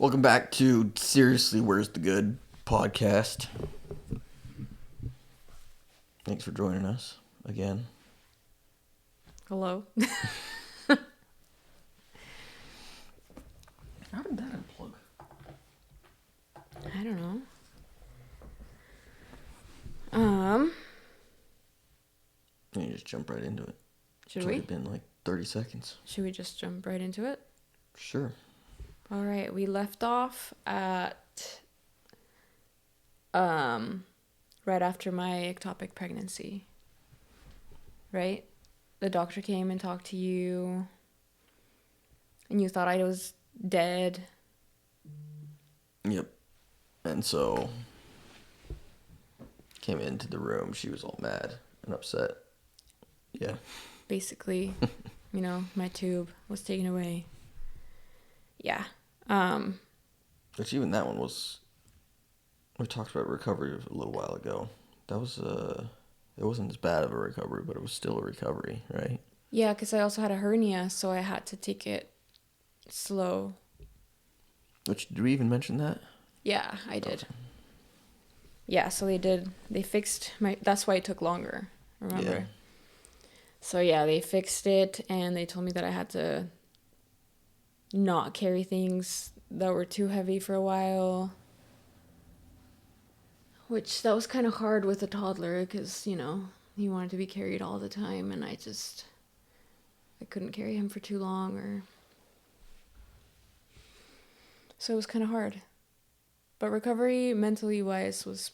Welcome back to Seriously, Where's the Good podcast. Thanks for joining us again. Hello. How did that unplug? I don't know. And you just jump right into it. Should It's we? only been like 30 seconds. Should we just jump right into it? Sure. All right, we left off at right after my ectopic pregnancy. Right? The doctor came and talked to you and you thought I was dead. Yep. And so, came into the room. She was all mad and upset. Yeah. Basically, my tube was taken away. Yeah. Which even that one was... We talked about recovery a little while ago. That was, it wasn't as bad of a recovery, but it was still a recovery, right? Yeah, because I also had a hernia, so I had to take it slow. Which, did we even mention that? Yeah, I did. Yeah, so they fixed that's why it took longer, remember? Yeah. So yeah, they fixed it and they told me that I had to not carry things that were too heavy for a while. Which, that was kind of hard with a toddler because, he wanted to be carried all the time and I couldn't carry him for too long So it was kind of hard. But recovery, mentally wise, was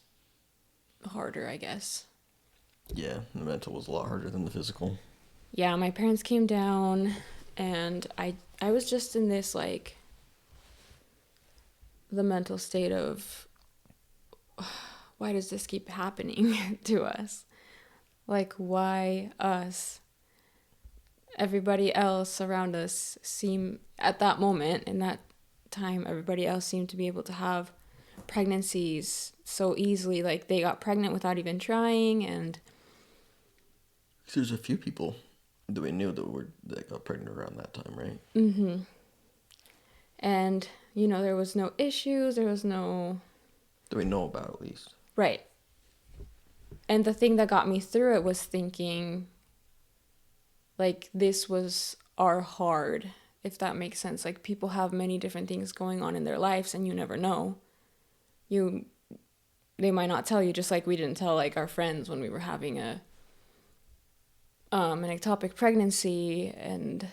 harder, I guess. Yeah, the mental was a lot harder than the physical. Yeah, my parents came down and I was just in this, the mental state of, why does this keep happening to us? Why us? Everybody else around us at that moment, in that time, everybody else seemed to be able to have pregnancies so easily. They got pregnant without even trying, and There's a few people that we knew that got pregnant around that time, right? mm-hmm. And there was no issues. There was no That we know about, at least. right. And the thing that got me through it was thinking, this was our hard, if that makes sense. People have many different things going on in their lives, and you never know. They might not tell you, just like we didn't tell our friends when we were having an ectopic pregnancy, and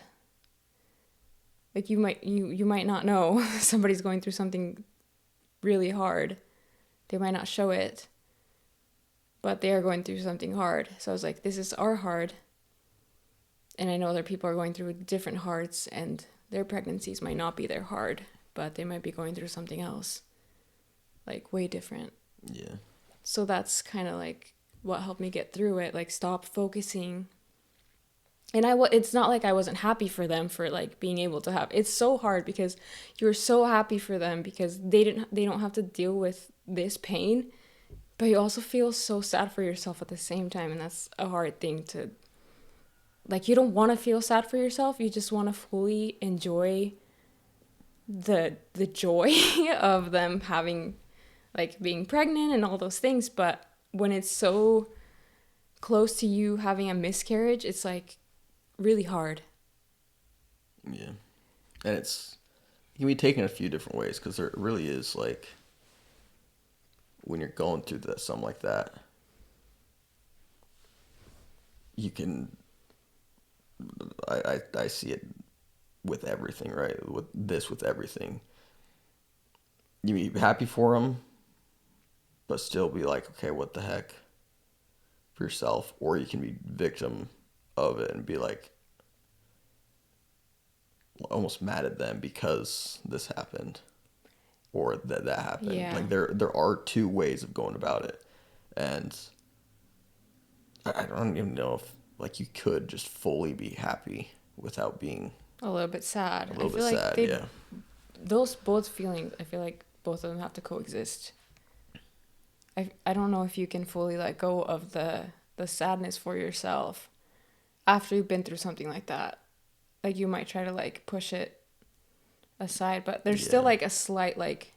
you might not know somebody's going through something really hard. They might not show it, but they are going through something hard. So I was like, this is our hard. And I know other people are going through different hearts, and their pregnancies might not be their hard, but they might be going through something else, way different. Yeah. So that's kind of what helped me get through it. Stop focusing. And it's not like I wasn't happy for them for being able to have. It's so hard because you're so happy for them because they don't have to deal with this pain, but you also feel so sad for yourself at the same time, and that's a hard thing to. You don't want to feel sad for yourself. You just want to fully enjoy the joy of them having, being pregnant and all those things. But when it's so close to you having a miscarriage, it's really hard. Yeah. And it can be taken a few different ways, because there really is, when you're going through something like that, you can... I see it with everything, right? With everything. You be happy for them, but still be like, okay, what the heck, for yourself. Or you can be victim of it and be almost mad at them because this happened or that happened. Yeah. There are two ways of going about it, and I don't even know if you could just fully be happy without being A little bit sad. a little bit sad. Yeah. Those both feelings, I feel like both of them have to coexist. I don't know if you can fully let go of the sadness for yourself after you've been through something like that. You might try to push it aside, but there's still Yeah. like a slight like,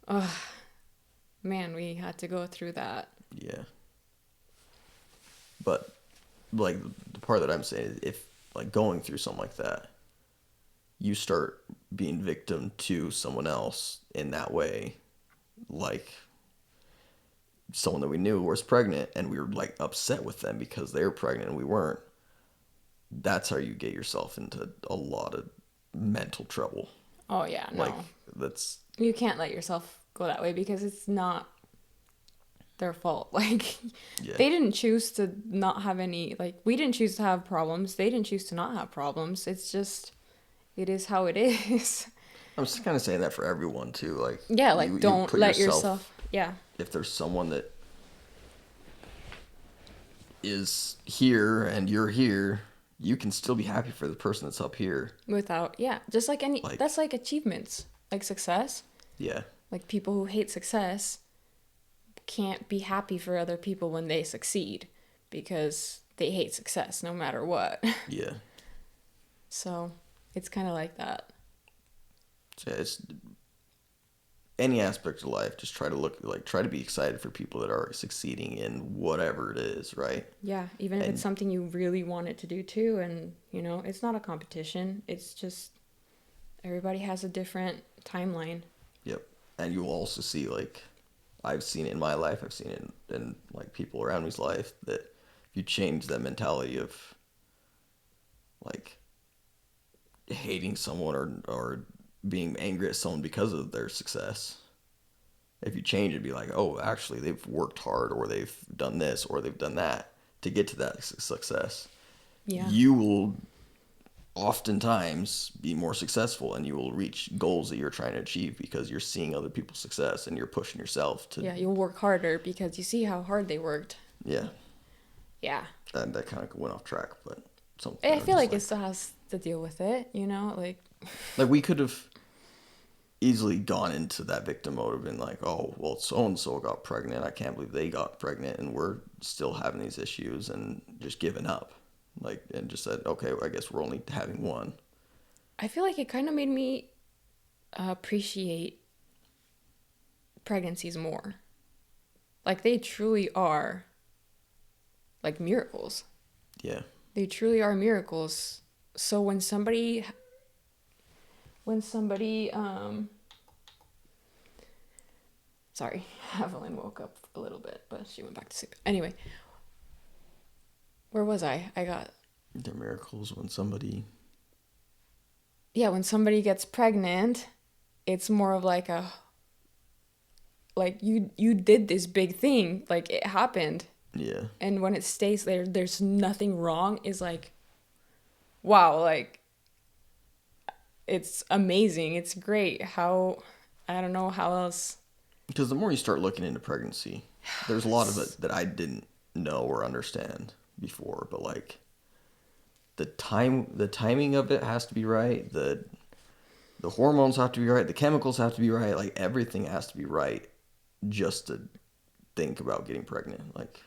oh man, we had to go through that. Yeah. But like the part that I'm saying is if like going through something like that, you start being victim to someone else in that way, like someone that we knew was pregnant and we were like upset with them because they were pregnant and we weren't. That's how you get yourself into a lot of mental trouble. Oh yeah, Like no. that's You can't let yourself go that way because it's not their fault. Like yeah. they didn't choose to not have any, like we didn't choose to have problems. They didn't choose to not have problems. It's just it is how it is. I'm just kind of saying that for everyone too. Like Yeah, you like you don't put let yourself, yourself, yeah, if there's someone that is here and you're here, you can still be happy for the person that's up here. without, yeah, just like any, Like that's like achievements, like success. yeah. Like people who hate success can't be happy for other people when they succeed because they hate success no matter what. Yeah. So it's kind of like that. So it's any aspect of life, just try to be excited for people that are succeeding in whatever it is, right? Yeah, even if it's And something you really wanted to do too. And, you know, it's not a competition. It's just everybody has a different timeline. yep. And you'll also see like I've seen it in my life, I've seen it in like people around me's life that if you change that mentality of like hating someone or being angry at someone because of their success. If you change it, be like, oh, actually, they've worked hard, or they've done this, or they've done that to get to that success. Yeah. You will oftentimes be more successful, and you will reach goals that you're trying to achieve because you're seeing other people's success and you're pushing yourself to. Yeah, you'll work harder because you see how hard they worked. Yeah, Yeah. that kind of went off track, but something I I was feel just like it still has to deal with it, you know? like we could have easily gone into that victim mode of being like, oh, well, so and so got pregnant. I can't believe they got pregnant, and we're still having these issues, and just giving up, like, and just said, okay, well, I guess we're only having one. I feel like it kind of made me appreciate pregnancies more. Like they truly are like miracles. Yeah, They truly are miracles. So when somebody sorry, Evelyn woke up a little bit, but she went back to sleep. Anyway, where was I? I got they're miracles when somebody. yeah, when somebody gets pregnant, it's more of like a like you did this big thing, like it happened. Yeah, And when it stays there, there's nothing wrong is like wow, like it's amazing. It's great. How I don't know how else. because the more you start looking into pregnancy, there's a lot of it that I didn't know or understand before, but like the timing of it has to be right. The hormones have to be right. The chemicals have to be right. Like everything has to be right, just to think about getting pregnant. Like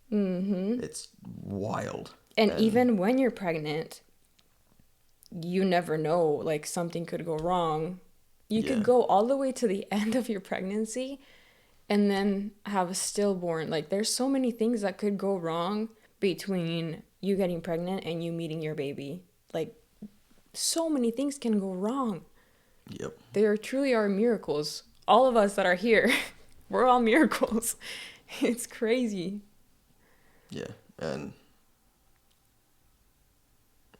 it's wild. And even when you're pregnant, you never know, like something could go wrong. You Yeah. could go all the way to the end of your pregnancy and then have a stillborn. Like there's so many things that could go wrong between you getting pregnant and you meeting your baby. Like so many things can go wrong. Yep. There truly are miracles. All of us that are here, we're all miracles. It's crazy. Yeah. And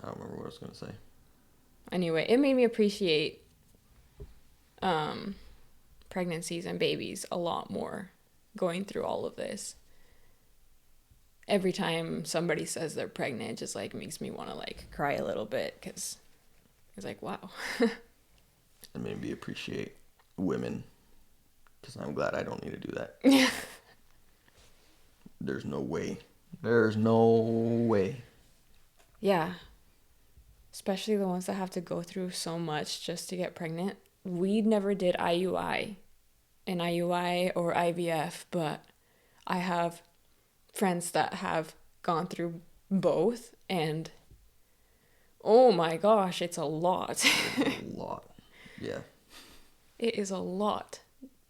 I don't remember what I was gonna say. Anyway, it made me appreciate pregnancies and babies a lot more going through all of this. Every time somebody says they're pregnant, it just like makes me want to like cry a little bit because it's like, wow. And maybe appreciate women, because I'm glad I don't need to do that. Yeah. There's no way. There's no way. Yeah. Especially the ones that have to go through so much just to get pregnant. We never did an IUI or IVF, but I have friends that have gone through both, and oh my gosh, it's a lot. There's a lot. Yeah. It is a lot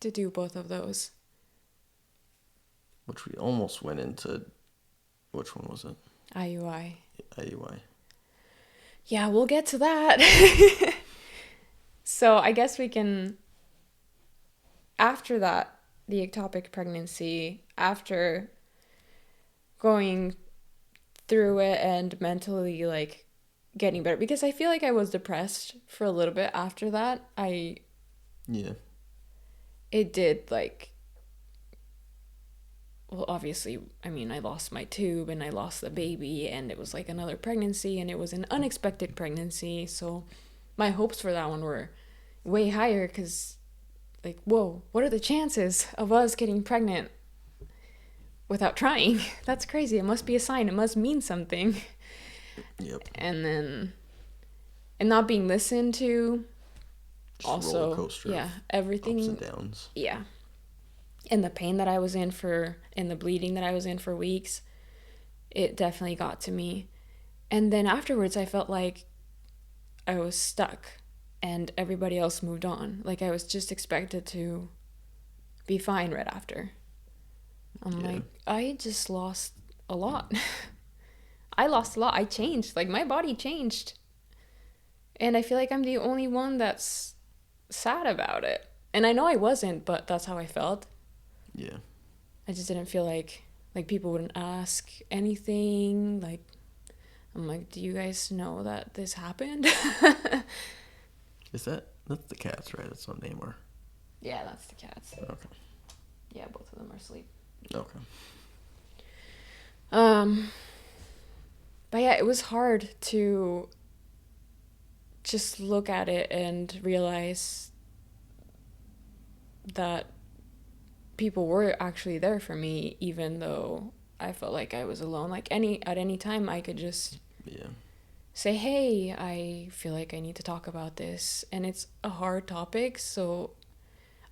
to do both of those. Which we almost went into. Which one was it? IUI. IUI. Yeah, we'll get to that. So I guess we can, after that, the ectopic pregnancy, after going through it and mentally like getting better, because I feel like I was depressed for a little bit after that. Yeah. It did like, well, obviously, I mean, I lost my tube and I lost the baby, and it was like another pregnancy, and it was an unexpected pregnancy. So my hopes for that one were way higher because, like, whoa, what are the chances of us getting pregnant without trying? That's crazy. It must be a sign. It must mean something. Yep. And not being listened to. Just Also, roller coaster. yeah, everything. Ups and downs. Yeah. And the pain that I was in and the bleeding that I was in for weeks, it definitely got to me. And then afterwards, I felt like I was stuck and everybody else moved on. Like I was just expected to be fine right after. I'm like, I just lost a lot. I lost a lot. I changed. Like my body changed. And I feel like I'm the only one that's sad about it. And I know I wasn't, but that's how I felt. Yeah. I just didn't feel like people wouldn't ask anything. Like I'm like, do you guys know that this happened? That's the cats, right? That's what name are. Yeah, that's the cats. Okay. Yeah, both of them are asleep. Okay. But yeah, it was hard to just look at it and realize that people were actually there for me, even though I felt like I was alone. Like at any time I could just say, hey, I feel like I need to talk about this. And it's a hard topic, so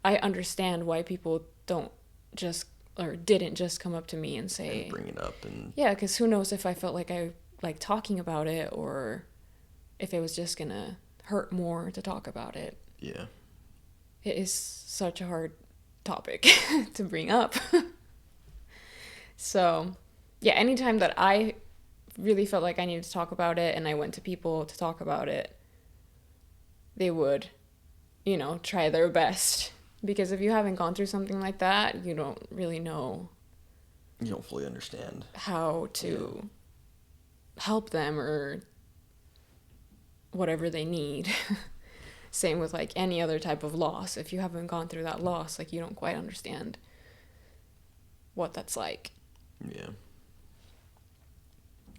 I understand why people don't just or didn't just come up to me and say and bring it up. And yeah, because who knows if I felt like I like talking about it or if it was just gonna hurt more to talk about it. Yeah. It is such a hard topic to bring up. So yeah, anytime that I really felt like I needed to talk about it and I went to people to talk about it, they would, try their best. Because if you haven't gone through something like that, you don't really know. You don't fully understand how to help them or whatever they need. Same with like any other type of loss. If you haven't gone through that loss, like you don't quite understand what that's like. Yeah.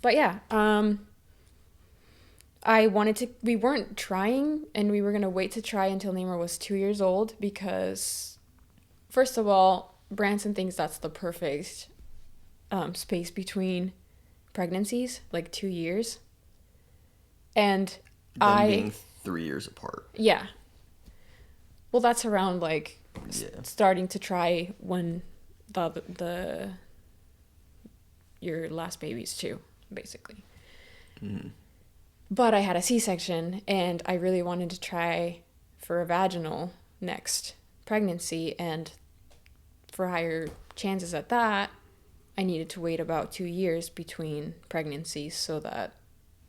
But yeah, we weren't trying, and we were going to wait to try until Neymar was 2 years old because, first of all, Branson thinks that's the perfect space between pregnancies, like 2 years. And Them being 3 years apart. Yeah. Well, that's around like starting to try when your last baby's 2, basically. Mm-hmm. But I had a C-section, and I really wanted to try for a vaginal next pregnancy, and for higher chances at that, I needed to wait about 2 years between pregnancies so that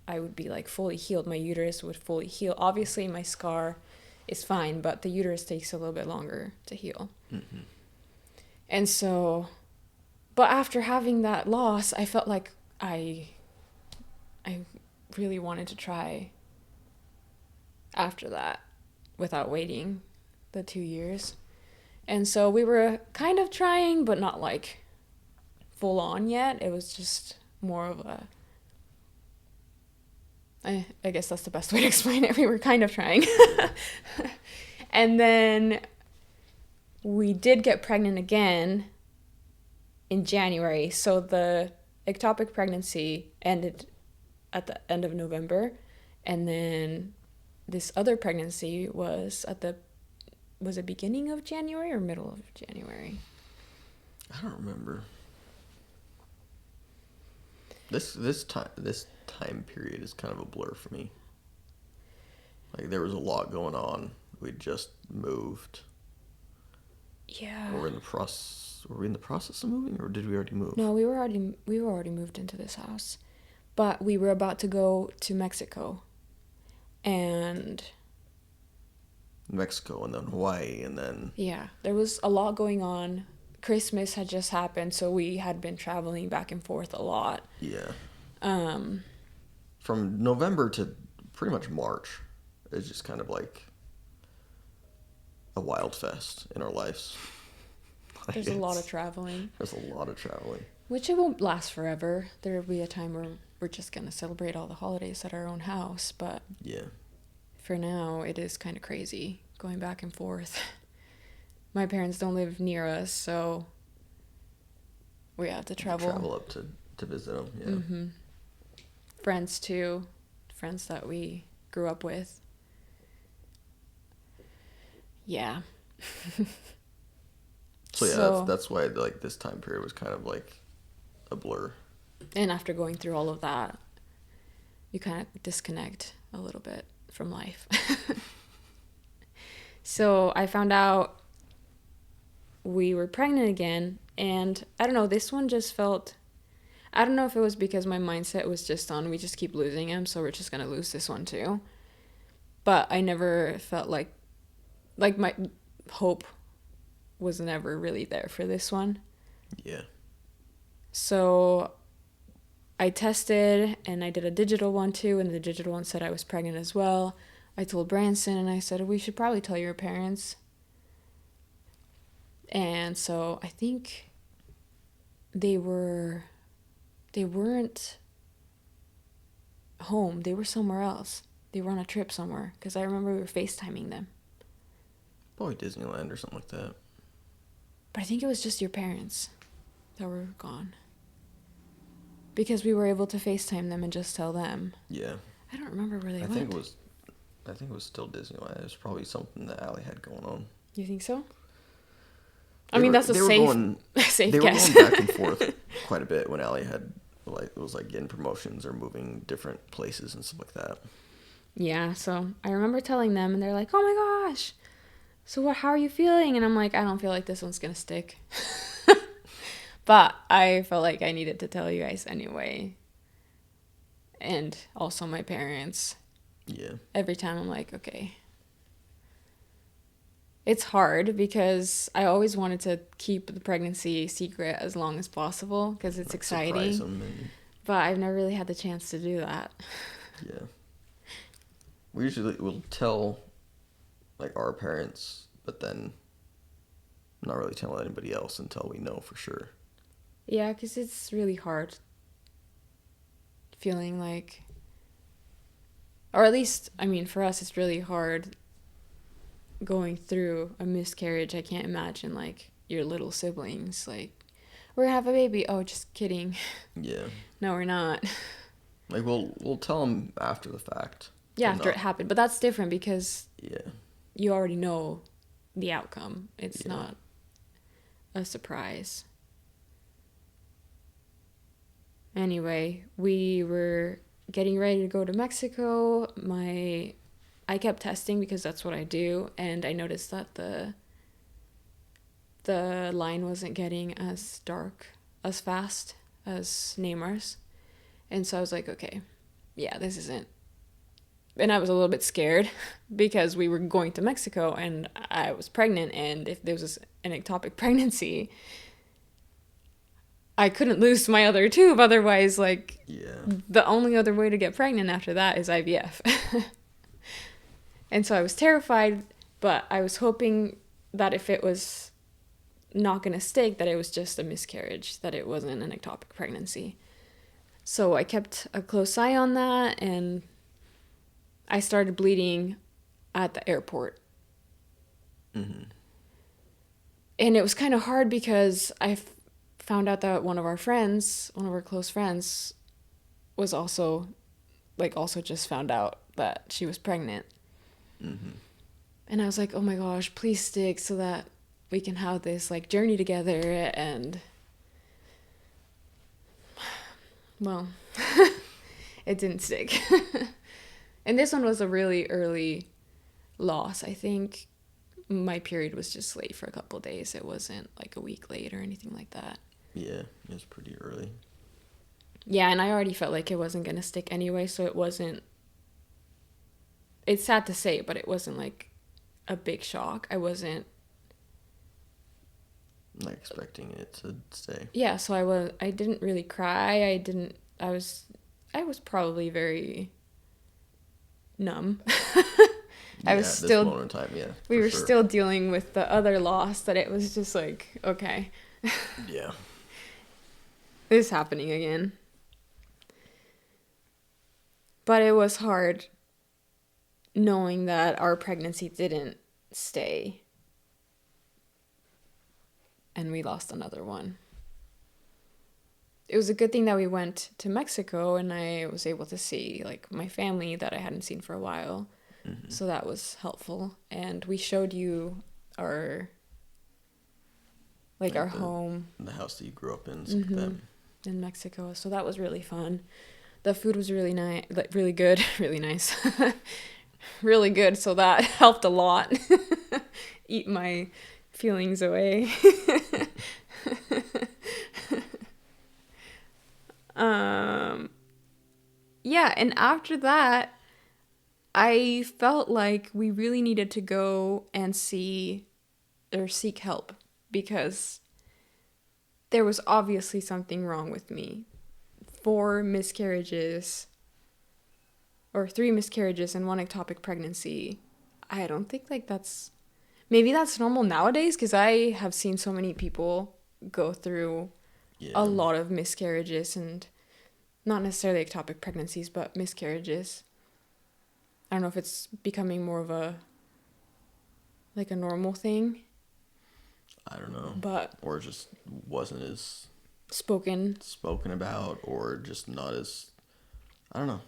I would be like fully healed. My uterus would fully heal. Obviously, my scar is fine, but the uterus takes a little bit longer to heal. Mm-hmm. And so, but after having that loss, I felt like I really wanted to try after that without waiting the 2 years. And so we were kind of trying, but not like full on yet. It was just more of a, I guess that's the best way to explain it. We were kind of trying. And then we did get pregnant again in January. So the ectopic pregnancy ended at the end of November. And then this other pregnancy was was it beginning of January or middle of January? I don't remember. This time period is kind of a blur for me. Like there was a lot going on We just moved. Yeah. Or we're in the process. Were we in the process of moving, or did we already move? No, we were already moved into this house, but we were about to go to Mexico, and Mexico, and then Hawaii, and then yeah, there was a lot going on. Christmas had just happened, so we had been traveling back and forth a lot. yeah, Um, from November to pretty much March, it's just kind of like a wild fest in our lives. there's a lot of traveling, There's a lot of traveling. which it won't last forever. There will be a time where we're just gonna celebrate all the holidays at our own house, but Yeah. for now, it is kind of crazy going back and forth. My parents don't live near us, so we have to travel. Travel up to visit them. Yeah. Mm-hmm. Friends too, friends that we grew up with. Yeah. So yeah, that's why like this time period was kind of like a blur. And after going through all of that, you kind of disconnect a little bit from life. So I found out we were pregnant again, and I don't know, this one just felt, I don't know if it was because my mindset was just on we just keep losing him, so we're just gonna lose this one too. But I never felt like my hope was never really there for this one. Yeah. So I tested, and I did a digital one too, and the digital one said I was pregnant as well. I told Branson, and I said, we should probably tell your parents. And so I think they weren't home. They were somewhere else. They were on a trip somewhere, because I remember we were FaceTiming them. Probably Disneyland or something like that. But I think it was just your parents that were gone. Because we were able to FaceTime them and just tell them. Yeah. I don't remember where they went. I think it was still Disneyland. It was probably something that Allie had going on. You think so? I mean, that's a safe They guess. were going back and forth quite a bit when Allie had was getting promotions or moving different places and stuff like that. Yeah, so I remember telling them, and they're like, "Oh my gosh, so how are you feeling?" And I'm like, "I don't feel like this one's gonna stick," but I felt like I needed to tell you guys anyway, and also my parents. Yeah. Every time I'm like, okay. It's hard because I always wanted to keep the pregnancy secret as long as possible because it's exciting. Surprise them But I've never really had the chance to do that. Yeah. We usually will tell our parents, but then not really tell anybody else until we know for sure. Yeah, because it's really hard feeling like, or at least, I mean, for us, it's really hard going through a miscarriage. I can't imagine your little siblings we're gonna have a baby. Oh, just kidding. Yeah. No, we're not. We'll tell them after the fact. Yeah, after it happened, but that's different because yeah, you already know the outcome. It's not a surprise. Anyway, we were getting ready to go to Mexico. I kept testing because that's what I do, and I noticed that the line wasn't getting as dark as fast as Neymar's. And so I was like, okay, yeah, this isn't. And I was a little bit scared because we were going to Mexico and I was pregnant, and if there was an ectopic pregnancy, I couldn't lose my other tube. Otherwise, the only other way to get pregnant after that is IVF. And so I was terrified, but I was hoping that if it was not going to stick, that it was just a miscarriage, that it wasn't an ectopic pregnancy. So I kept a close eye on that, and I started bleeding at the airport. Mm-hmm. And it was kind of hard because I found out that one of our close friends, was also just found out that she was pregnant. Mm-hmm. And I was like, oh my gosh, please stick so that we can have this journey together. And well, it didn't stick. And this one was a really early loss. I think my period was just late for a couple of days. It wasn't like a week late or anything like that. Yeah, it was pretty early. Yeah, and I already felt like it wasn't going to stick anyway, so it wasn't. It's sad to say, but it wasn't like a big shock. I wasn't. Not expecting it to stay. Yeah, so I didn't really cry. I was probably very numb. I was At this still moment in time, yeah. we for were sure. still dealing with the other loss that it was just like, okay, Yeah. this is happening again. But it was hard knowing that our pregnancy didn't stay and we lost another one. It was a good thing that we went to Mexico and I was able to see like my family that I hadn't seen for a while. Mm-hmm. So that was helpful. And we showed you our our home The house that you grew up in. in Mexico. So that was really fun. The food was really nice, like really good, really nice. Really good, so that helped a lot. Eat my feelings away. Yeah, and after that, I felt like we really needed to go and see or seek help because there was obviously something wrong with me. 4 miscarriages or 3 miscarriages and 1 ectopic pregnancy. I don't think like maybe that's normal nowadays because I have seen so many people go through a lot of miscarriages and not necessarily ectopic pregnancies, but miscarriages. I don't know if it's becoming more of a normal thing. I don't know. But or just wasn't as spoken about, or just not as, I don't know.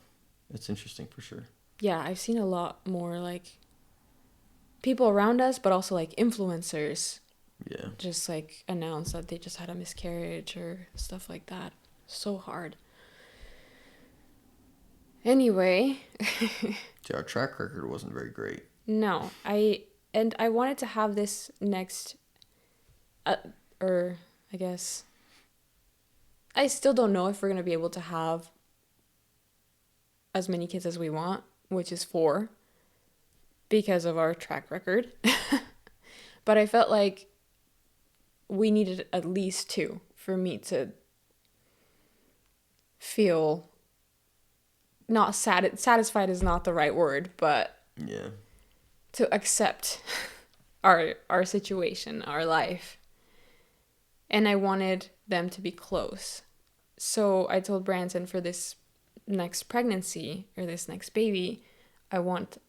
It's interesting for sure. Yeah, I've seen a lot more like people around us, but also like influencers. Yeah. Just like announce that they just had a miscarriage or stuff like that. So hard. Anyway. See, our track record wasn't very great. No, I wanted to have this next, or I guess, I still don't know if we're going to be able to have as many kids as we want, which is 4, because of our track record. But I felt like we needed at least 2 for me to feel not satisfied is not the right word, but yeah, to accept our situation, our life. And I wanted them to be close. So I told Branson for this next pregnancy or this next baby, I want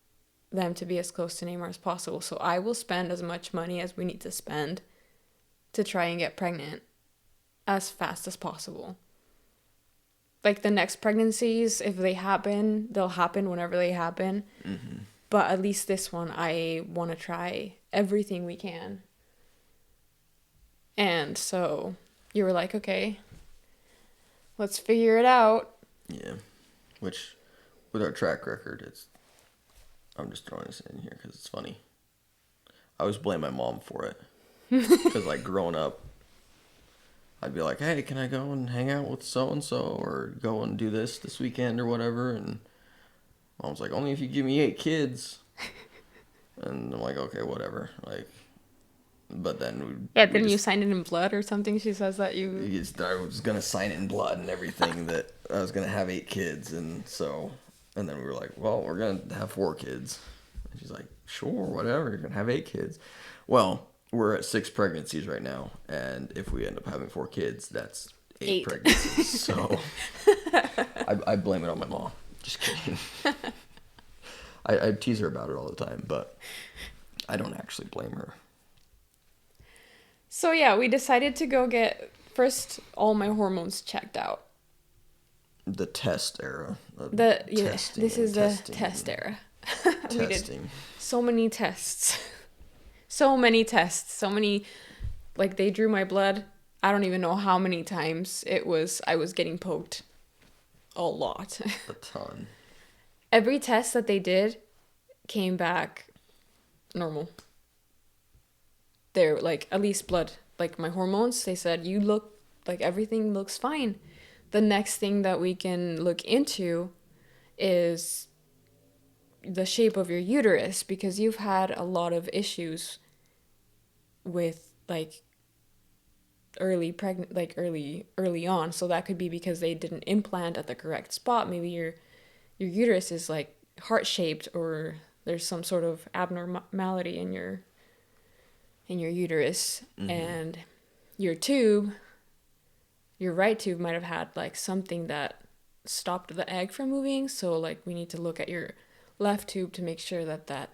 them to be as close to Neymar as possible. So I will spend as much money as we need to spend to try and get pregnant as fast as possible. Like the next pregnancies, if they happen, they'll happen whenever they happen. Mm-hmm. But at least this one, I want to try everything we can. And so you were like, okay, let's figure it out. Yeah. Which, with our track record, I'm just throwing this in here because it's funny. I always blame my mom for it. Because, like, growing up, I'd be like, hey, can I go and hang out with so-and-so or go and do this weekend or whatever? And Mom's like, only if you give me 8 kids. And I'm like, okay, whatever. Like, but then didn't you sign it in blood or something? She says that you... I was going to sign it in blood and everything that I was going to have 8 kids. And then we were like, well, we're going to have 4 kids. And she's like, sure, whatever. You're going to have 8 kids. Well, we're at 6 pregnancies right now. And if we end up having 4 kids, that's 8 pregnancies. So I blame it on my mom. Just kidding. I tease her about it all the time, but I don't actually blame her. So yeah, we decided to go get first all my hormones checked out. The test era. This is the test era. Testing. We did so many tests. So many tests. So many, like they drew my blood. I don't even know how many times I was getting poked. A lot. A ton. Every test that they did came back normal. They're like, at least blood, like my hormones, they said, you look like everything looks fine. The next thing that we can look into is the shape of your uterus, because you've had a lot of issues with like early on. So that could be because they didn't implant at the correct spot. Maybe your uterus is like heart shaped, or there's some sort of abnormality in your uterus. And your tube, your right tube, might have had like something that stopped the egg from moving. So like we need to look at your left tube to make sure that that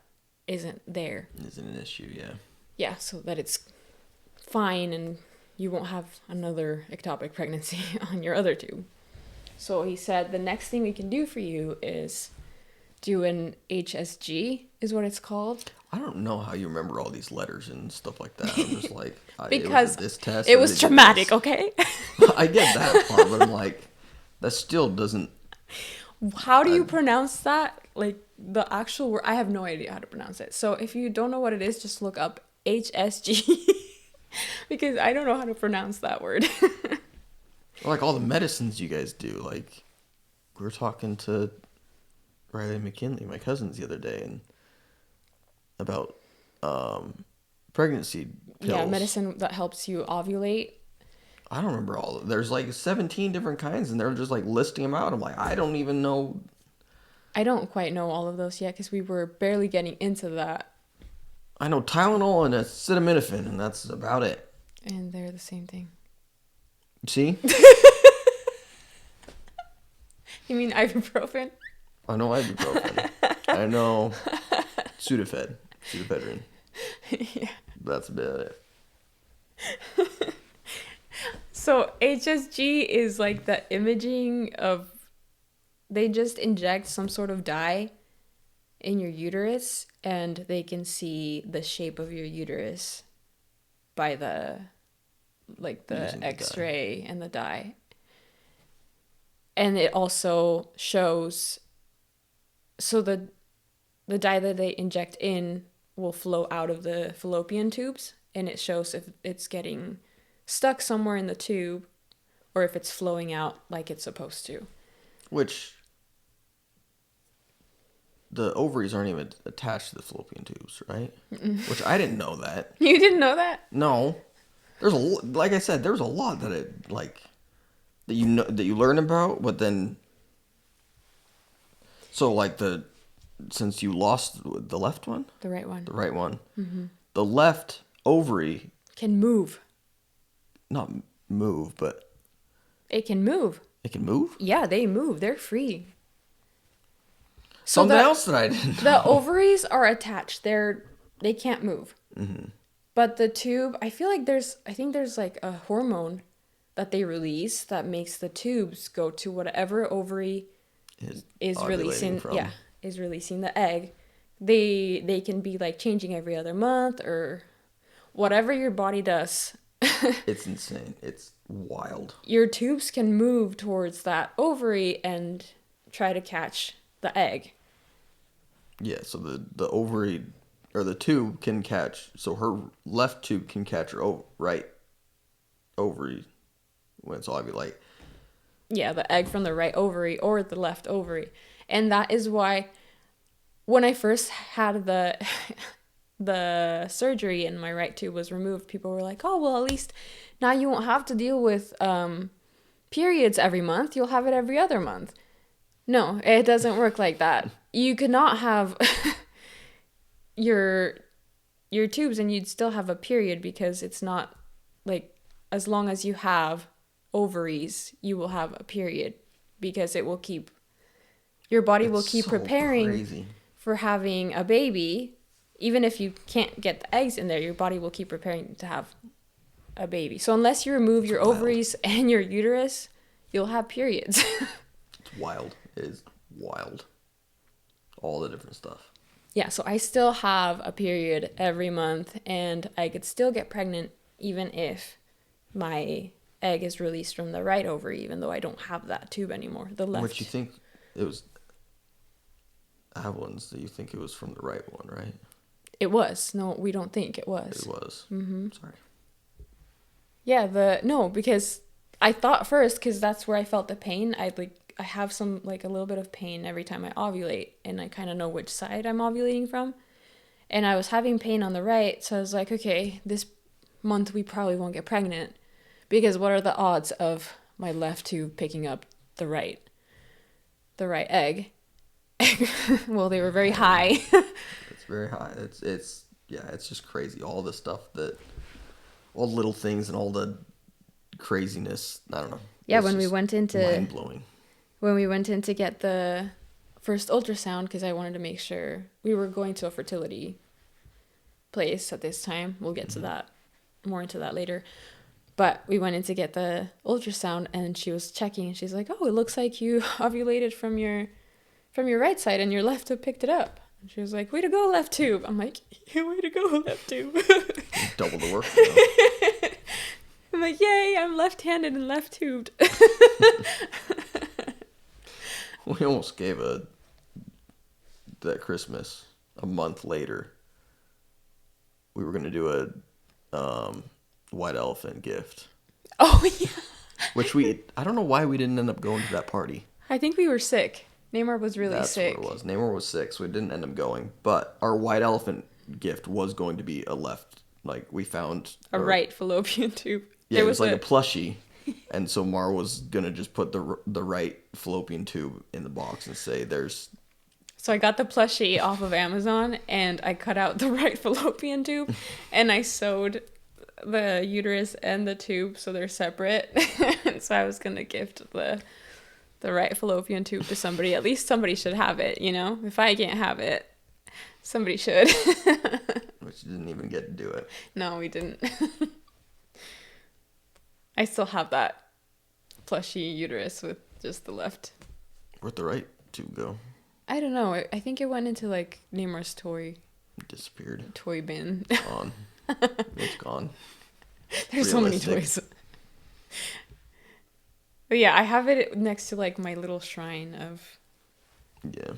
isn't there. Isn't an issue, yeah. Yeah, so that it's fine and you won't have another ectopic pregnancy on your other tube. So he said the next thing we can do for you is do an HSG, is what it's called. I don't know how you remember all these letters and stuff like that. I'm just like, Because this test. it was traumatic, okay? I get that part, but I'm like, that still doesn't. How do you pronounce that? Like the actual word, I have no idea how to pronounce it. So if you don't know what it is, just look up HSG because I don't know how to pronounce that word. Like all the medicines you guys do. Like, we were talking to Riley McKinley, my cousins, the other day, and about pregnancy pills. Yeah, medicine that helps you ovulate. I don't remember all of. There's like 17 different kinds, and they're just like listing them out. I'm like, I don't even know. I don't quite know all of those yet because we were barely getting into that. I know Tylenol and acetaminophen, and that's about it. And they're the same thing. See? You mean ibuprofen? I know ibuprofen. I know pseudoephedrine. Yeah. That's about it. So HSG is like the imaging of, they just inject some sort of dye in your uterus and they can see the shape of your uterus by the X-ray and the dye. And it also shows, so the dye that they inject in will flow out of the fallopian tubes, and it shows if it's getting stuck somewhere in the tube or if it's flowing out like it's supposed to. Which the ovaries aren't even attached to the fallopian tubes, right? Which I didn't know that. You didn't know that? No. There's like I said, there's a lot that it like that you know that you learn about, but then so like since you lost the left one, The right one. the right one, the left ovary Can move. not move, but It can move. it can move. Yeah, they move. They're free. Something else that I didn't know. The ovaries are attached. They can't move. Mm-hmm. But the tube, I think there's like a hormone that they release that makes the tubes go to whatever ovary is releasing. From. Yeah, is releasing the egg. They can be like changing every other month or whatever your body does. It's insane. It's wild. Your tubes can move towards that ovary and try to catch the egg. Yeah, so the ovary or the tube can catch. So her left tube can catch her right ovary when it's ovulate. Yeah, the egg from the right ovary or the left ovary. And that is why when I first had the surgery and my right tube was removed, people were like, oh, well, at least now you won't have to deal with periods every month. You'll have it every other month. No, it doesn't work like that. You could not have your tubes and you'd still have a period, because it's not like, as long as you have ovaries, you will have a period, because it will keep, your body will keep preparing for having a baby. Even if you can't get the eggs in there, your body will keep preparing to have a baby. So unless you remove your ovaries and your uterus, you'll have periods. It's wild. It is wild. All the different stuff. Yeah, so I still have a period every month, and I could still get pregnant even if my egg is released from the right ovary, even though I don't have that tube anymore. The left. Which you think it was? I have ones that you think it was from the right one, right? It was. No, we don't think it was. It was. Mm-hmm. Sorry. Yeah, no, because I thought first, because that's where I felt the pain. I have some, like, a little bit of pain every time I ovulate, and I kind of know which side I'm ovulating from. And I was having pain on the right, so I was like, okay, this month we probably won't get pregnant, because what are the odds of my left tube picking up the right egg? Well, they were very high. It's very high. It's yeah, it's just crazy. All the stuff that, all the little things and all the craziness. I don't know. Yeah, It's when we just went into mind blowing. when we went in to get the first ultrasound, because I wanted to make sure we were going to a fertility place at this time. We'll get to that, more into that later. But we went in to get the ultrasound, and she was checking, and she's like, "Oh, it looks like you ovulated from your right side, and your left tube picked it up." And she was like, "Way to go, left tube." I'm like, "Yeah, way to go, left tube." Double the work. You know? I'm like, "Yay, I'm left-handed and left-tubed." We almost gave that Christmas a month later. We were gonna do a white elephant gift, Oh yeah. which I don't know why we didn't end up going to that party. I think we were sick. Neymar was really That's sick. what it was. Namor was sick, so we didn't end up going. But our white elephant gift was going to be a left. Like we found A right fallopian tube. Yeah, it was like a plushie, and so Mar was gonna just put the right fallopian tube in the box and say, "There's." So I got the plushie off of Amazon, and I cut out the right fallopian tube, and I sewed the uterus and the tube so they're separate. So I was gonna gift the right fallopian tube to somebody. At least somebody should have it, you know? If I can't have it, somebody should. Which didn't even get to do it. No, we didn't. I still have that plushy uterus with just the left. Where'd the right tube go? I don't know. I think it went into like Neymar's toy It disappeared. bin. Gone. It's gone. There's so many Realistic. toys. But yeah, I have it next to like my little shrine of Yeah.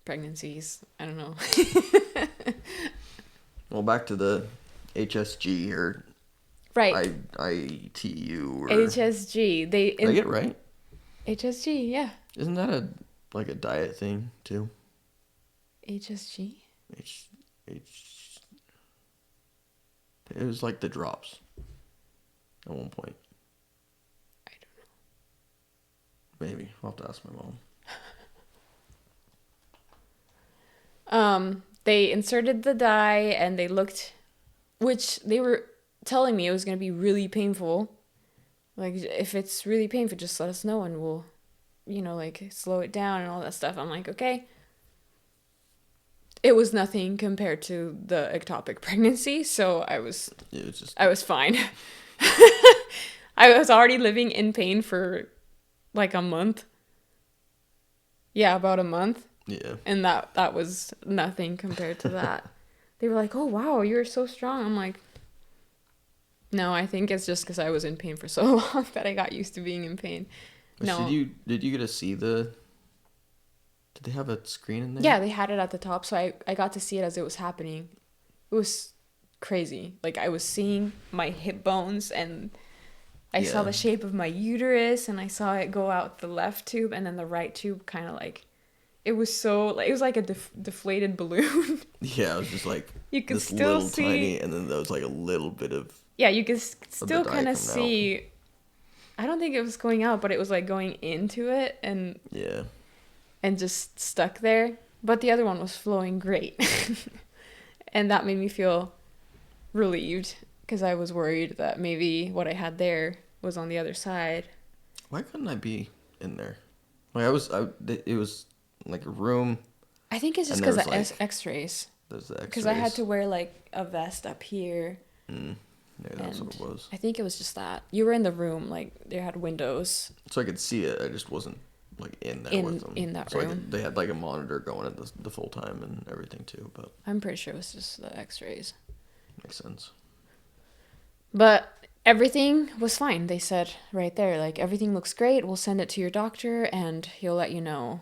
pregnancies. I don't know. Well, back to the HSG or Right. ITU or HSG. Did I get it right? HSG, yeah. Isn't that a diet thing too? HSG? H It was like the drops at one point. I don't know. Maybe. I'll have to ask my mom. They inserted the dye and they looked, which they were telling me it was going to be really painful. Like, if it's really painful, just let us know and we'll, like, slow it down and all that stuff. I'm like, okay. It was nothing compared to the ectopic pregnancy, so It was just I was fine. I was already living in pain for like a month. Yeah, about a month. yeah. And that was nothing compared to that. They were like, "Oh wow, you're so strong." I'm like, "No, I think it's just because I was in pain for so long that I got used to being in pain." No. Did you get to see the? Did they have a screen in there? Yeah, they had it at the top, so I got to see it as it was happening. It was crazy. Like, I was seeing my hip bones, and I saw Yeah. the shape of my uterus, and I saw it go out the left tube, and then the right tube kind of like, it was so, like, it was like a deflated balloon. Yeah, it was just like You could this still little see, tiny, and then there was like a little bit of. yeah, you could the still dye kind of coming out. see, I don't think it was going out, but it was like going into it, Yeah. and just stuck there. But the other one was flowing great. And that made me feel relieved, because I was worried that maybe what I had there was on the other side. Why couldn't I be in there? Like it was like a room. I think it's just And there because of was, like, x-rays. There's the X-rays. Because I had to wear like a vest up here. Maybe that's what it and was. I think it was just that. You were in the room, like they had windows. So I could see it. I just wasn't like in there with them. In that so room. they had like a monitor going at the full time and everything too. But I'm pretty sure it was just the x-rays. makes sense. But everything was fine. They said right there, like, everything looks great. We'll send it to your doctor and he'll let you know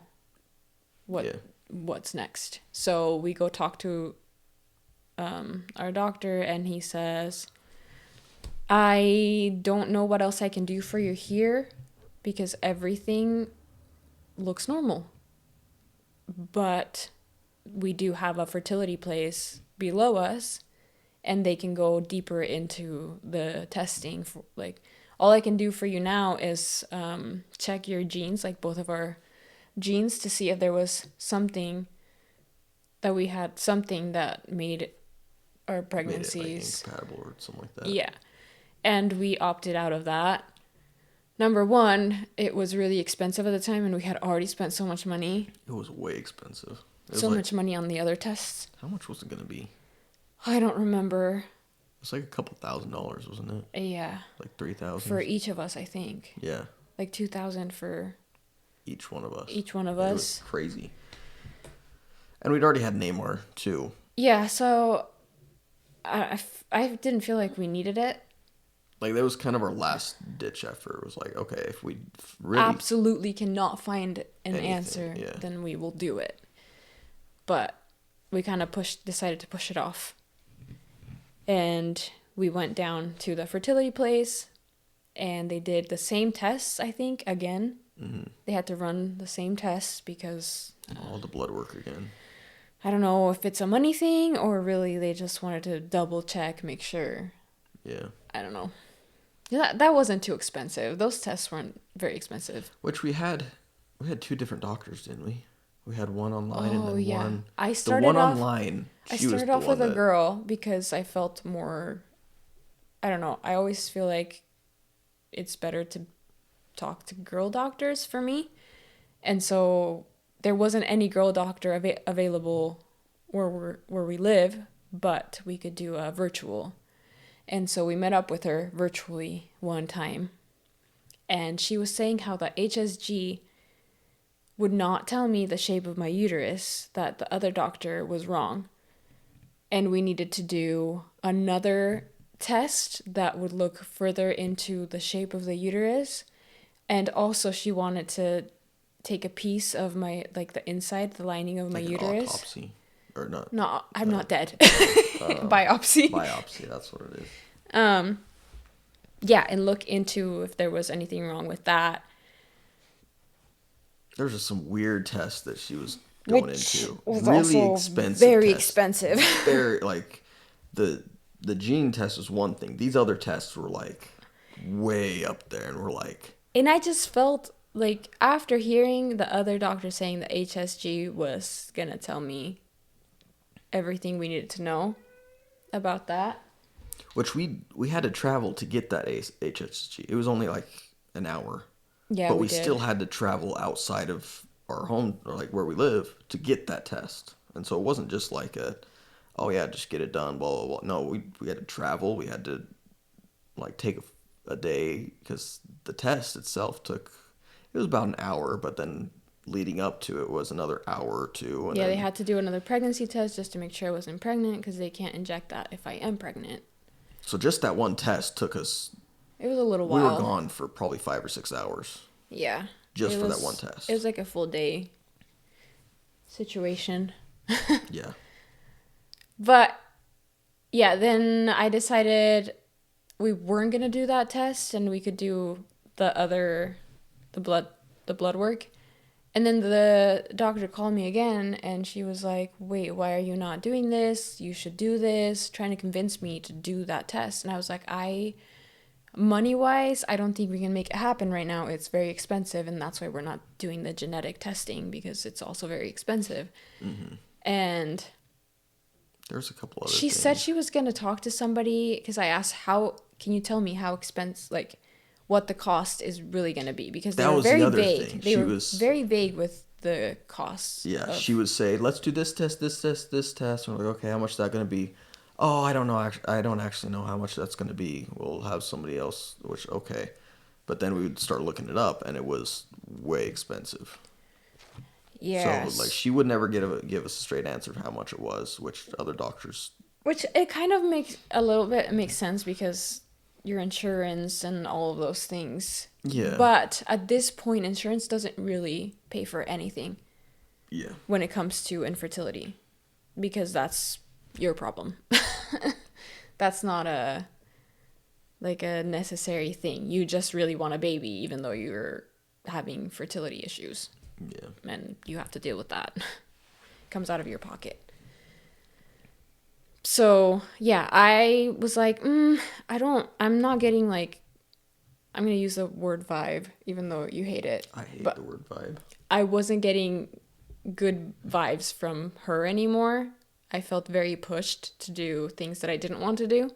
what's next. So we go talk to our doctor, and he says, I don't know what else I can do for you here because everything looks normal. But we do have a fertility place below us, and they can go deeper into the testing. For, like, all I can do for you now is check your genes, like both of our genes, to see if there was something that we had, something that made our Made it like pregnancies. incompatible or something like that. Yeah. And we opted out of that. Number one, it was really expensive at the time, and we had already spent so much money. It was way expensive. It was So like, much money on the other tests. how much was it gonna be? I don't remember. It's like a couple $1,000s, wasn't it? Yeah. Like 3,000. For each of us, I think. Yeah, Like 2,000 for each one of us. each one of It was us. crazy. And we'd already had Neymar too. Yeah, so I didn't feel like we needed it. Like that was kind of our last ditch effort. It was like, okay, if we really Absolutely cannot find an Anything, answer, yeah. then we will do it. But we kind of decided to push it off. And we went down to the fertility place, and they did the same tests, I think, again. Mm-hmm. They had to run the same tests because all the blood work again. I don't know if it's a money thing or really they just wanted to double check, make sure. Yeah. I don't know. That wasn't too expensive. Those tests weren't very expensive. Which we had two different doctors, didn't we? We had one online and then one. I started the one off online. I she was started the off one with a that- girl because I felt more, I don't know. I always feel like it's better to talk to girl doctors for me. And so there wasn't any girl doctor available where we live, but we could do a virtual. And so we met up with her virtually one time. And she was saying how the HSG would not tell me the shape of my uterus, that the other doctor was wrong. And we needed to do another test that would look further into the shape of the uterus. And also she wanted to take a piece of my, like the inside, the lining of my like an uterus. autopsy. Or not. No, I'm not dead. Biopsy. Biopsy, that's what it is. Yeah, and look into if there was anything wrong with that. There's just some weird tests that she was going Which into. was Really also expensive. very tests. expensive. Very like the gene test was one thing. These other tests were like way up there, and we're like, And I just felt like after hearing the other doctor saying the HSG was gonna tell me everything we needed to know about that. which we had to travel to get that HSG. It was only like an hour. Yeah, but we did. still had to travel outside of our home, or like where we live, to get that test. And so it wasn't just like oh yeah, just get it done, blah blah blah. No, we had to travel. We had to like take a day, because the test itself it was about an hour, but then leading up to it was another hour or two. And Yeah, they then- had to do another pregnancy test just to make sure I wasn't pregnant, because they can't inject that if I am pregnant. So just that one test took us. It was a little We while. were gone for probably 5 or 6 hours. Yeah. Just It for that was- one test. It was like a full day situation. Yeah. But yeah, then I decided we weren't gonna do that test, and we could do the blood work. And then the doctor called me again, and she was like, wait, why are you not doing this? You should do this, trying to convince me to do that test. And I was like, money-wise, I don't think we can make it happen right now. It's very expensive, and that's why we're not doing the genetic testing, because it's also very expensive. Mm-hmm. And There's a couple other she things. said she was going to talk to somebody, because I asked, can you tell me how expensive, like, what the cost is really going to be? Because they That were was the very other vague. thing. They She were was- very vague with the costs. Yeah, of- she would say, let's do this test, this test, this test. And we're like, okay, how much is that going to be? Oh, I don't know. I don't actually know how much that's going to be. We'll have somebody else, which, okay. But then we would start looking it up, and it was way expensive. Yes. So, like, she would never give us a straight answer of how much it was, which other doctors... Which it kind of makes sense, because your insurance and all of those things. Yeah. But at this point, insurance doesn't really pay for anything Yeah. when it comes to infertility, because that's your problem. That's not a like a necessary thing. You just really want a baby, even though you're having fertility issues, Yeah. and you have to deal with that. Comes out of your pocket. So yeah, I was like, I'm not getting like, I'm gonna use the word vibe, even though you hate it. I hate But the word vibe. I wasn't getting good vibes from her anymore. I felt very pushed to do things that I didn't want to do.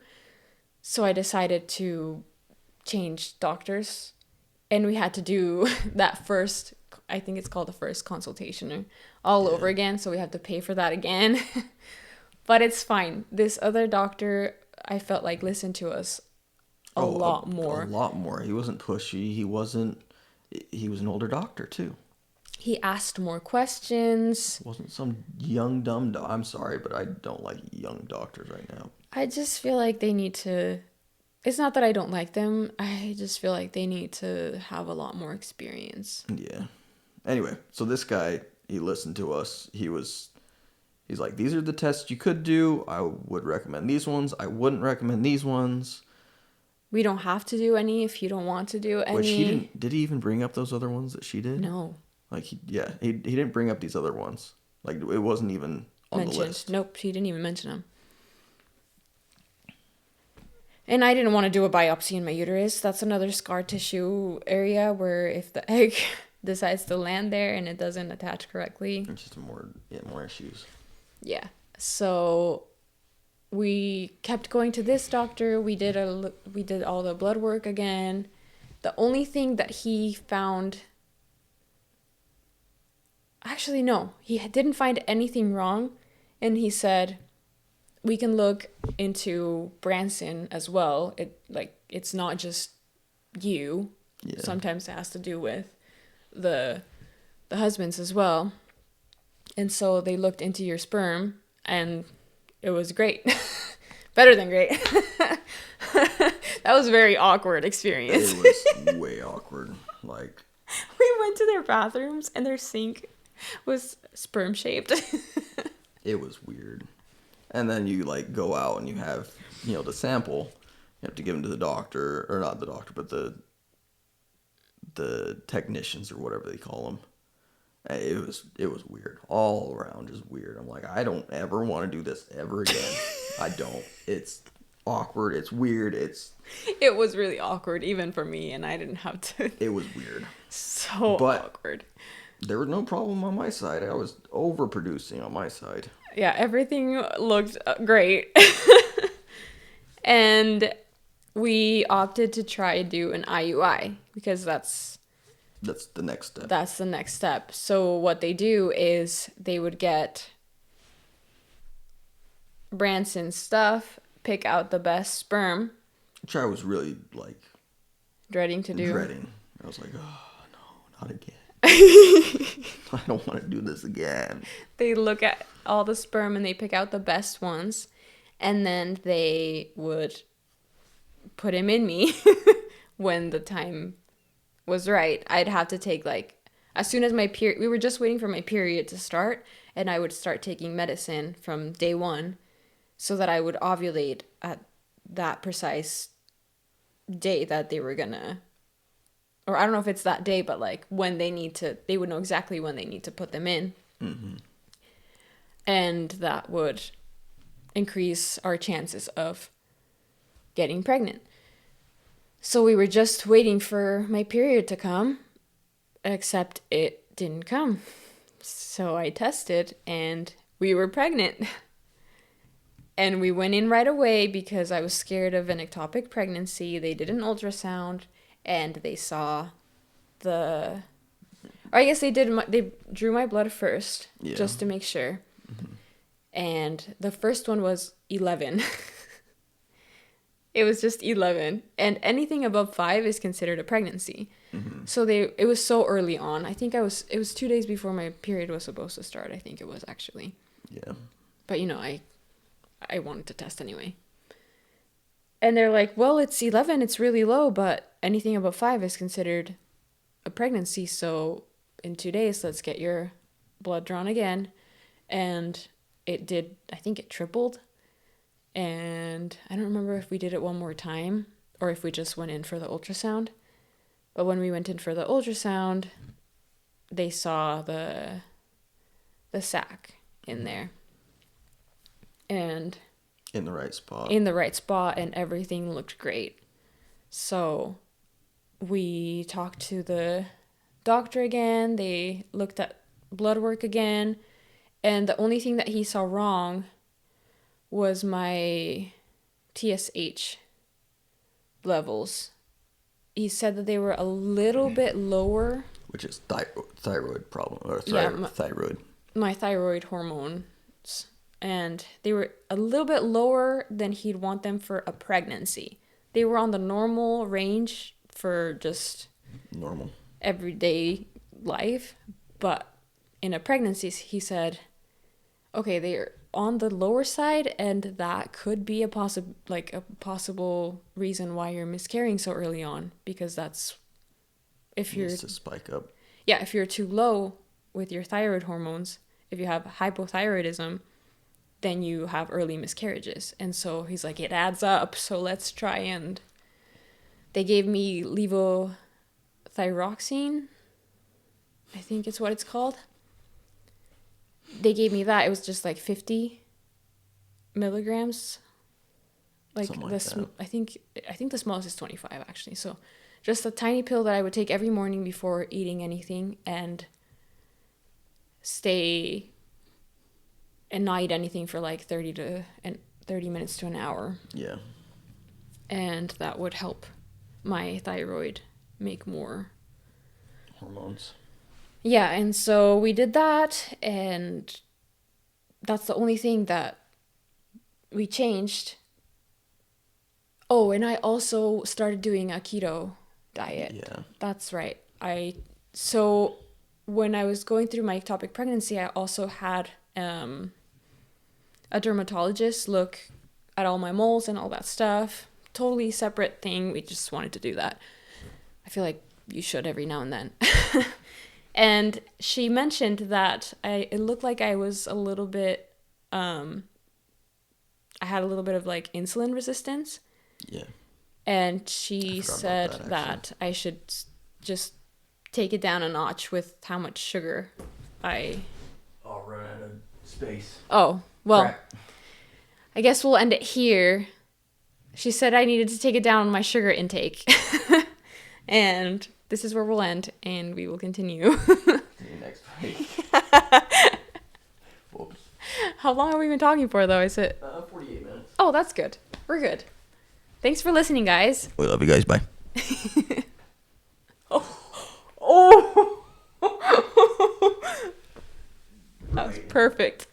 So I decided to change doctors. And we had to do that first, I think it's called the first consultation, all over Yeah. again. So we have to pay for that again. But it's fine. This other doctor, I felt like listened to us a lot A more. lot more. He wasn't pushy. He wasn't. He was an older doctor too. He asked more questions. Wasn't some young dumb. I'm sorry, but I don't like young doctors right now. I just feel like they need to. It's not that I don't like them. I just feel like they need to have a lot more experience. Yeah. Anyway, so this guy, he listened to us. He's like, these are the tests you could do. I would recommend these ones. I wouldn't recommend these ones. We don't have to do any if you don't want to do any. Which he didn't. Did he even bring up those other ones that she did? No. Like he didn't bring up these other ones. Like it wasn't even on Mentioned. the list. Nope, she didn't even mention them. And I didn't want to do a biopsy in my uterus. That's another scar tissue area where if the egg decides to land there and it doesn't attach correctly. It's just more issues. Yeah. So we kept going to this doctor. We did all the blood work again. The only thing that he found, actually no, he didn't find anything wrong, and he said we can look into Branson as well. It's not just you. Yeah. Sometimes it has to do with the husbands as well. And so they looked into your sperm, and it was great. Better than great. That was a very awkward experience. It was way awkward. Like We went to their bathrooms, and their sink was sperm shaped. it was weird. And then you like go out and you have the sample. You have to give them to the doctor, or not the doctor, but the technicians or whatever they call them. It was weird all around, just weird. I'm like, I don't ever want to do this ever again. I don't. It's awkward. It's weird. It was really awkward, even for me, and I didn't have to. It was weird. So But awkward. there was no problem on my side. I was overproducing on my side. Yeah, everything looked great. And we opted to try to do an IUI because that's the next step. the next step. So what they do is they would get Branson's stuff, pick out the best sperm. Which I was really like Dreading to do. I was like, oh no, not again. I don't want to do this again. They look at all the sperm and they pick out the best ones, and then they would put him in me when the time was right. I'd have to take as soon as my period, we were just waiting for my period to start, and I would start taking medicine from day one so that I would ovulate at that precise day that they were gonna, or I don't know if it's that day, but when they would know exactly when they need to put them in. Mm-hmm. And that would increase our chances of getting pregnant. So we were just waiting for my period to come, except it didn't come. So I tested and we were pregnant. And we went in right away because I was scared of an ectopic pregnancy. They did an ultrasound and they saw or I guess they drew my blood first, just to make sure. Mm-hmm. And the first one was 11. It was just 11. And anything above 5 is considered a pregnancy. Mm-hmm. So it was so early on. I think it was 2 days before my period was supposed to start. I think it was actually. Yeah. But I wanted to test anyway. And they're like, well, it's 11. It's really low, but anything above 5 is considered a pregnancy. So in 2 days, let's get your blood drawn again. And it did, I think it tripled. And I don't remember if we did it one more time or if we just went in for the ultrasound. But when we went in for the ultrasound, they saw the sac in there. And in the right spot. In the right spot, and everything looked great. So we talked to the doctor again. They looked at blood work again. And the only thing that he saw wrong was my TSH levels. He said that they were a little bit lower. Which is thyroid problem, or thyroid. My thyroid hormones. And they were a little bit lower than he'd want them for a pregnancy. They were on the normal range for just normal everyday life. But in a pregnancy, he said, okay, they're on the lower side, and that could be a possible reason why you're miscarrying so early on, because that's if you're to spike up. Yeah, if you're too low with your thyroid hormones, if you have hypothyroidism, then you have early miscarriages. And so he's like, it adds up, so let's try. And they gave me levothyroxine, I think it's what it's called. They gave me that. It was just like 50 milligrams. Something like that. I think the smallest is 25 actually. So just a tiny pill that I would take every morning before eating anything, and stay and not eat anything for like 30 minutes to an hour. Yeah. And that would help my thyroid make more hormones. Yeah, and so we did that, and that's the only thing that we changed. Oh, and I also started doing a keto diet. Yeah. That's right. So when I was going through my ectopic pregnancy, I also had a dermatologist look at all my moles and all that stuff. Totally separate thing. We just wanted to do that. I feel like you should every now and then. And she mentioned that it looked like I was a little bit, I had a little bit of like insulin resistance. Yeah. And she said that I should just take it down a notch with how much sugar I... I'll run out of space. Oh, well, Crap. I guess we'll end it here. She said I needed to take it down on my sugar intake. And this is where we'll end, and we will continue. See you next week. Whoops. How long have we been talking for, though? Is it? 48 minutes. Oh, that's good. We're good. Thanks for listening, guys. We love you guys. Bye. Oh. That was perfect.